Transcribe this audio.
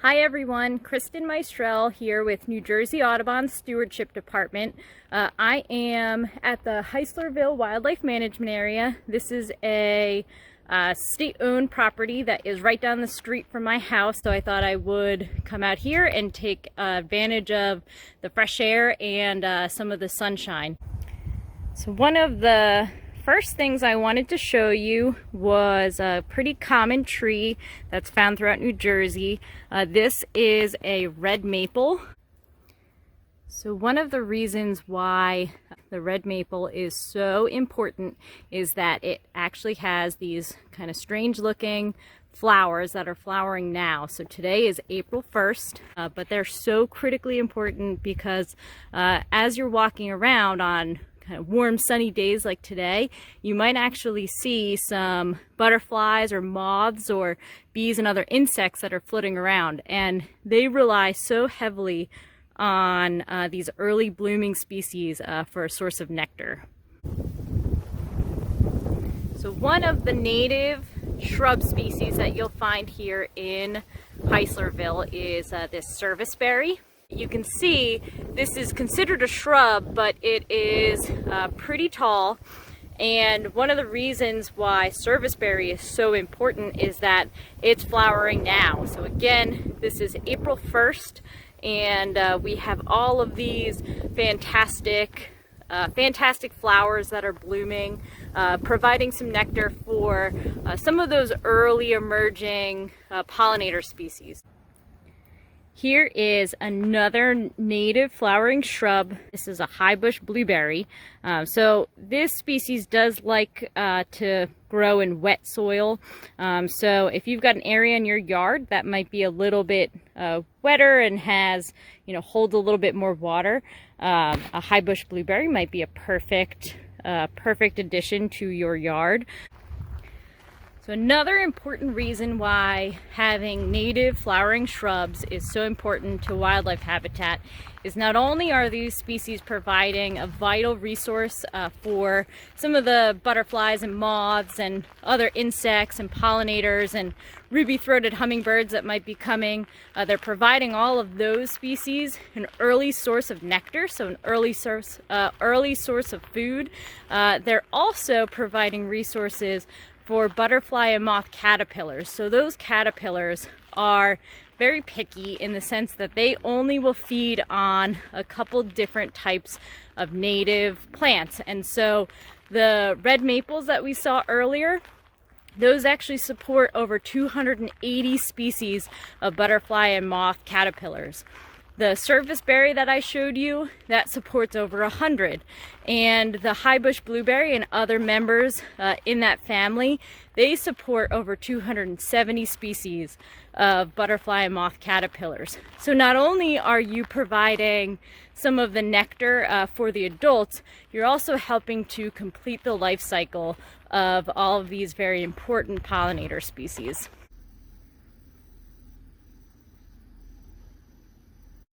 Hi everyone, Kristen Meistrel here with New Jersey Audubon Stewardship Department. I am at the Heislerville Wildlife Management Area. This is a state-owned property that is right down the street from my house, so I thought I would come out here and take advantage of the fresh air and some of the sunshine. So one of the first things I wanted to show you was a pretty common tree that's found throughout New Jersey. This is a red maple. So one of the reasons why the red maple is so important is that it actually has these kind of strange looking flowers that are flowering now. So today is April 1st, but they're so critically important because as you're walking around on kind of warm sunny days like today, you might actually see some butterflies or moths or bees and other insects that are floating around, and they rely so heavily on these early blooming species for a source of nectar. So one of the native shrub species that you'll find here in Heislerville is this Serviceberry. You can see this is considered a shrub, but it is pretty tall, and one of the reasons why Serviceberry is so important is that it's flowering now. So again, this is April 1st, and we have all of these fantastic flowers that are blooming, providing some nectar for some of those early emerging pollinator species. Here is another native flowering shrub. This is a Highbush Blueberry. So this species does like to grow in wet soil. So if you've got an area in your yard that might be a little bit wetter and has, holds a little bit more water, a Highbush Blueberry might be a perfect addition to your yard. So another important reason why having native flowering shrubs is so important to wildlife habitat is not only are these species providing a vital resource for some of the butterflies and moths and other insects and pollinators and ruby-throated hummingbirds that might be coming, they're providing all of those species an early source of nectar, so an early source of food. They're also providing resources for butterfly and moth caterpillars. So those caterpillars are very picky in the sense that they only will feed on a couple different types of native plants. And so the red maples that we saw earlier, those actually support over 280 species of butterfly and moth caterpillars. The Serviceberry that I showed you, that supports over 100. And the Highbush Blueberry and other members in that family, they support over 270 species of butterfly and moth caterpillars. So not only are you providing some of the nectar for the adults, you're also helping to complete the life cycle of all of these very important pollinator species.